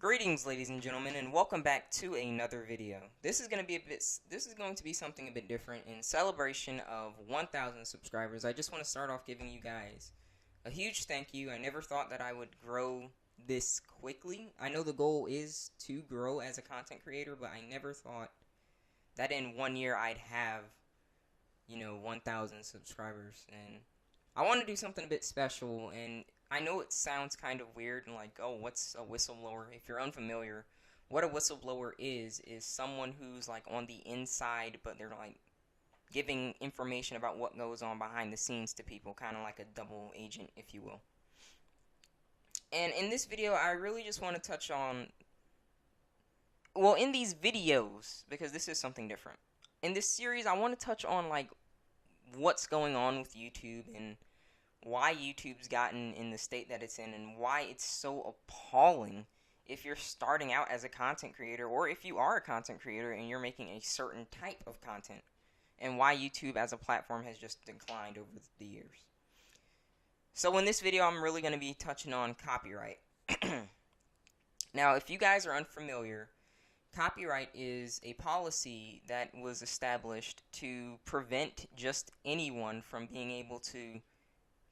Greetings, ladies and gentlemen, and welcome back to another video. This is going to be something a bit different. In celebration of 1,000 subscribers, I just want to start off giving you guys a huge thank you. I never thought that I would grow this quickly. I know the goal is to grow as a content creator, but I never thought that in 1 year I'd have, 1,000 subscribers. And I want to do something a bit special, and I know it sounds kind of weird and like, oh, what's a whistleblower? If you're unfamiliar, what a whistleblower is someone who's like on the inside, but they're like giving information about what goes on behind the scenes to people, kind of like a double agent, if you will. And in this video, I really just want to touch on, well, in these videos, because this is something different. In this series, I want to touch on like what's going on with YouTube and why YouTube's gotten in the state that it's in, and why it's so appalling if you're starting out as a content creator, or if you are a content creator and you're making a certain type of content, and why YouTube as a platform has just declined over the years. So in this video, I'm really going to be touching on copyright. Now, if you guys are unfamiliar, copyright is a policy that was established to prevent just anyone from being able to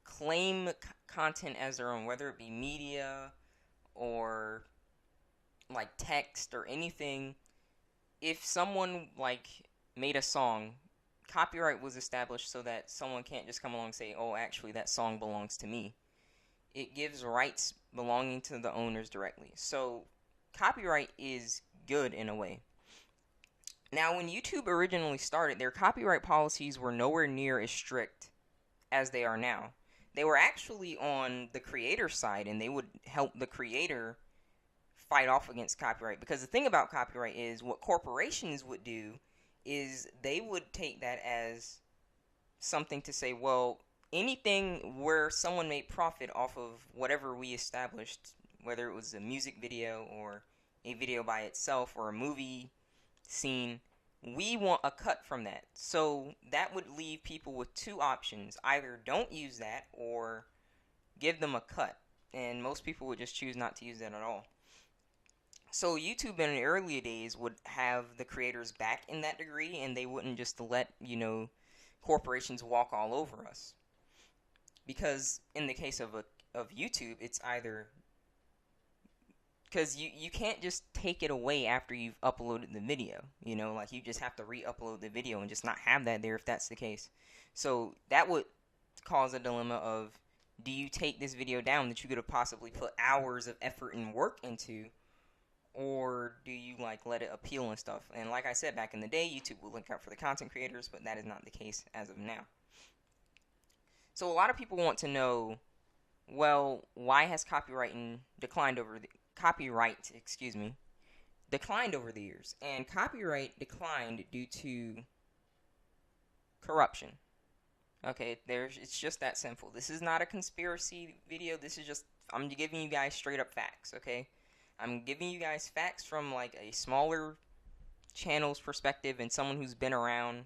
claim content as their own, whether it be media or like text or anything. If someone like made a song, copyright was established so that someone can't just come along and say, oh, actually that song belongs to me. It gives rights belonging to the owners directly. So copyright is good in a way. Now, when YouTube originally started, their copyright policies were nowhere near as strict as they are now. They were actually on the creator side, and they would help the creator fight off against copyright. Because the thing about copyright is, what corporations would do is they would take that as something to say, well, anything where someone made profit off of whatever we established, whether it was a music video or a video by itself or a movie scene, we want a cut from that. So that would leave people with two options: either don't use that or give them a cut. And most people would just choose not to use that at all. So YouTube in the earlier days would have the creators back in that degree, and they wouldn't just let, corporations walk all over us. Because in the case of YouTube, it's either, because you can't just take it away after you've uploaded the video. Like you just have to re-upload the video and just not have that there if that's the case. So that would cause a dilemma of, do you take this video down that you could have possibly put hours of effort and work into, or do you like let it appeal and stuff? And like I said, back in the day, YouTube would look out for the content creators, but that is not the case as of now. So a lot of people want to know, well, why has copyright declined over the years? And copyright declined due to corruption. Okay, it's just that simple. This is not a conspiracy video. This is just, I'm giving you guys straight up facts, okay? I'm giving you guys facts from like a smaller channel's perspective and someone who's been around.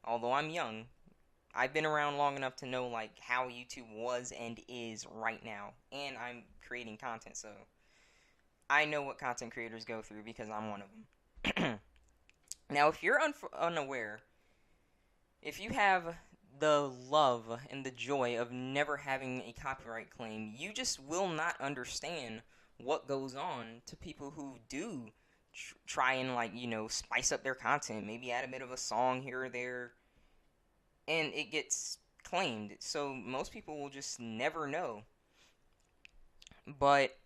Although I'm young, I've been around long enough to know like how YouTube was and is right now, and I'm creating content, so I know what content creators go through because I'm one of them. Now, if you're unaware, if you have the love and the joy of never having a copyright claim, you just will not understand what goes on to people who do try and like, spice up their content, maybe add a bit of a song here or there, and it gets claimed. So most people will just never know. But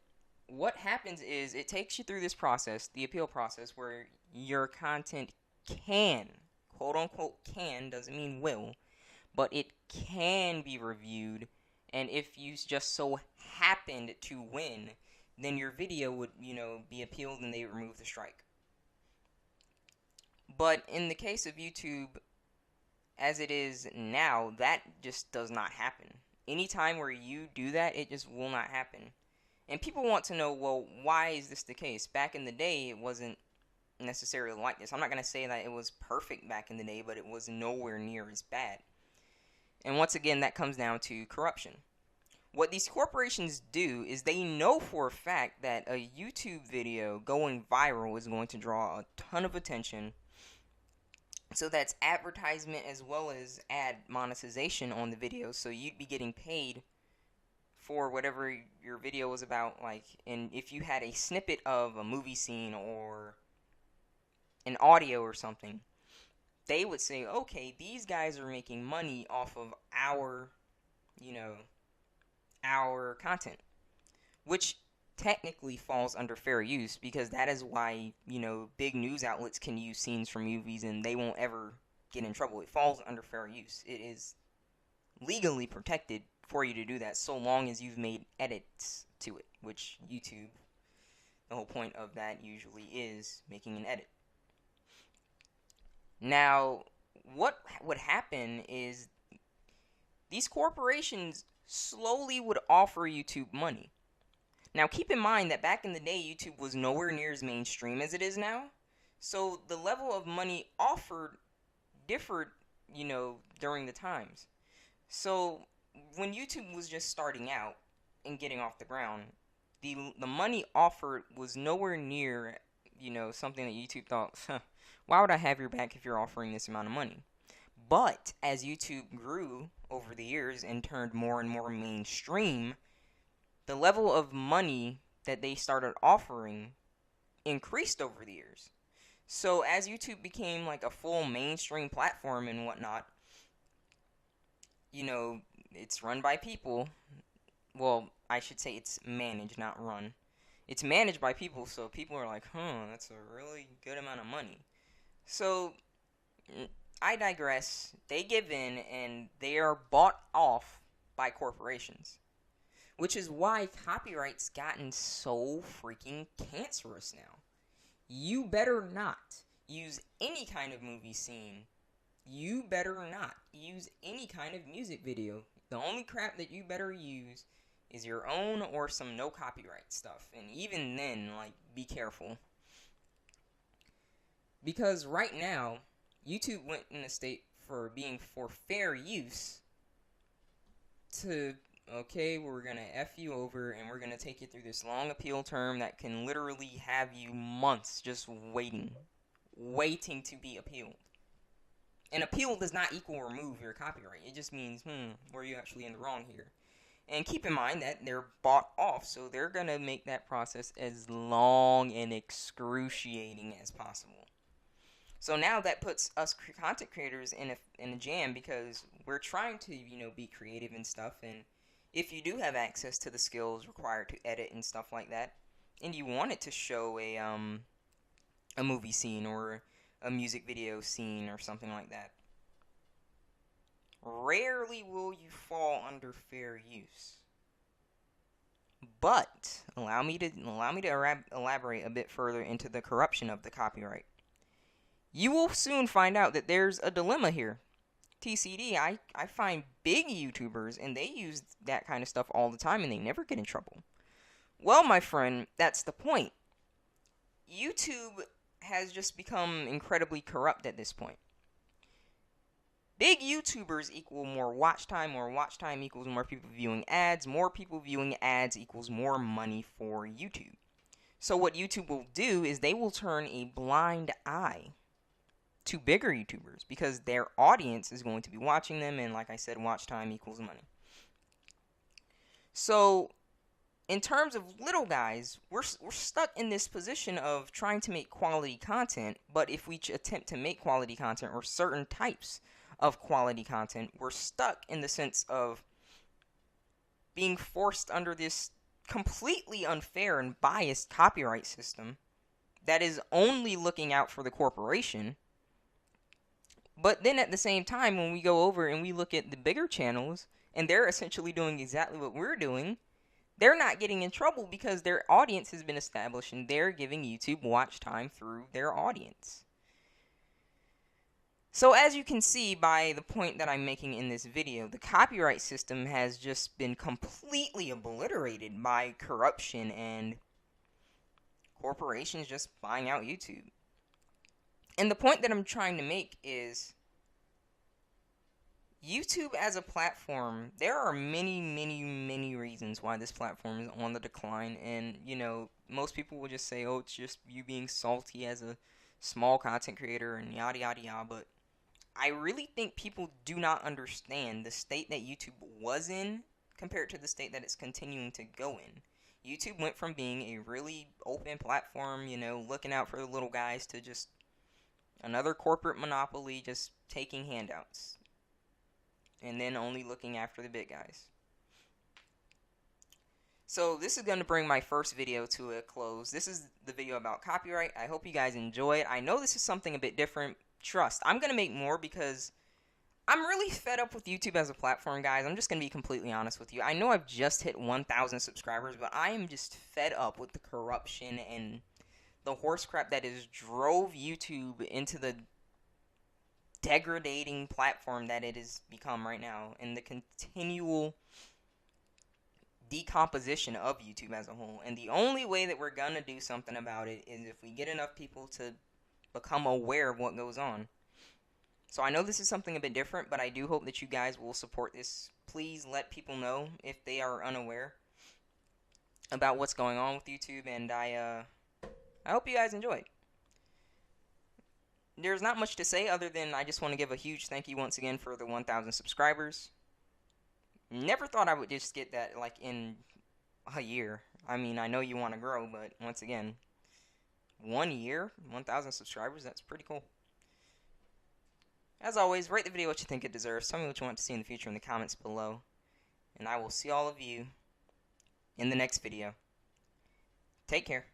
what happens is, it takes you through this process, the appeal process, where your content can, quote unquote can, doesn't mean will, but it can be reviewed, and if you just so happened to win, then your video would, be appealed and they remove the strike. But in the case of YouTube, as it is now, that just does not happen. Anytime where you do that, it just will not happen. And people want to know, well, why is this the case? Back in the day, it wasn't necessarily like this. I'm not going to say that it was perfect back in the day, but it was nowhere near as bad. And once again, that comes down to corruption. What these corporations do is they know for a fact that a YouTube video going viral is going to draw a ton of attention. So that's advertisement as well as ad monetization on the video. So you'd be getting paid for whatever your video was about. Like, and if you had a snippet of a movie scene or an audio or something, they would say, okay, these guys are making money off of our content, which technically falls under fair use, because that is why, big news outlets can use scenes from movies and they won't ever get in trouble. It falls under fair use. It is legally protected for you to do that, so long as you've made edits to it, which YouTube, the whole point of that usually is making an edit. Now, what would happen is these corporations slowly would offer YouTube money. Now, keep in mind that back in the day, YouTube was nowhere near as mainstream as it is now. So the level of money offered differed, during the times. So when YouTube was just starting out and getting off the ground, the money offered was nowhere near, something that YouTube thought, why would I have your back if you're offering this amount of money? But as YouTube grew over the years and turned more and more mainstream, the level of money that they started offering increased over the years. So as YouTube became like a full mainstream platform and whatnot, it's run by people. Well, I should say it's managed, not run. It's managed by people, so people are like, that's a really good amount of money. So, I digress. They give in, and they are bought off by corporations. Which is why copyright's gotten so freaking cancerous now. You better not use any kind of movie scene. You better not use any kind of music video. The only crap that you better use is your own or some no copyright stuff. And even then, be careful. Because right now, YouTube went in a state for being for fair use to, okay, we're going to F you over and we're going to take you through this long appeal term that can literally have you months just waiting to be appealed. And appeal does not equal remove your copyright. It just means, were you actually in the wrong here? And keep in mind that they're bought off, so they're going to make that process as long and excruciating as possible. So now that puts us content creators in a jam, because we're trying to, be creative and stuff. And if you do have access to the skills required to edit and stuff like that, and you want it to show a movie scene or a music video scene or something like that, rarely will you fall under fair use. But allow me to elaborate a bit further into the corruption of the copyright. You will soon find out that there's a dilemma here. TCD, I find big YouTubers, and they use that kind of stuff all the time, and they never get in trouble. Well, my friend, that's the point. YouTube has just become incredibly corrupt at this point. Big YouTubers equal more watch time equals more people viewing ads, more people viewing ads equals more money for YouTube. So what YouTube will do is they will turn a blind eye to bigger YouTubers, because their audience is going to be watching them, and like I said, watch time equals money. So in terms of little guys, we're stuck in this position of trying to make quality content, but if we attempt to make quality content or certain types of quality content, we're stuck in the sense of being forced under this completely unfair and biased copyright system that is only looking out for the corporation. But then at the same time, when we go over and we look at the bigger channels, and they're essentially doing exactly what we're doing, they're not getting in trouble because their audience has been established and they're giving YouTube watch time through their audience. So as you can see by the point that I'm making in this video, the copyright system has just been completely obliterated by corruption and corporations just buying out YouTube. And the point that I'm trying to make is YouTube as a platform, there are many reasons why this platform is on the decline. And, you know, most people will just say, oh, it's just you being salty as a small content creator and yada yada yada. But I really think people do not understand the state that YouTube was in compared to the state that it's continuing to go in. YouTube went from being a really open platform, you know, looking out for the little guys, to just another corporate monopoly just taking handouts. And then only looking after the big guys. So this is going to bring my first video to a close. This is the video about copyright. I hope you guys enjoy it. I know this is something a bit different. Trust, I'm going to make more because I'm really fed up with YouTube as a platform, guys. I'm just going to be completely honest with you. I know I've just hit 1,000 subscribers, but I am just fed up with the corruption and the horse crap that has drove YouTube into the degrading platform that it has become right now, and the continual decomposition of YouTube as a whole. And the only way that we're gonna do something about it is if we get enough people to become aware of what goes on. So I know this is something a bit different, but I do hope that you guys will support this. Please let people know if they are unaware about what's going on with YouTube, and I hope you guys enjoy it. There's not much to say other than I just want to give a huge thank you once again for the 1,000 subscribers. Never thought I would just get that, like, in a year. I mean, I know you want to grow, but once again, 1 year, 1,000 subscribers, that's pretty cool. As always, rate the video what you think it deserves. Tell me what you want to see in the future in the comments below. And I will see all of you in the next video. Take care.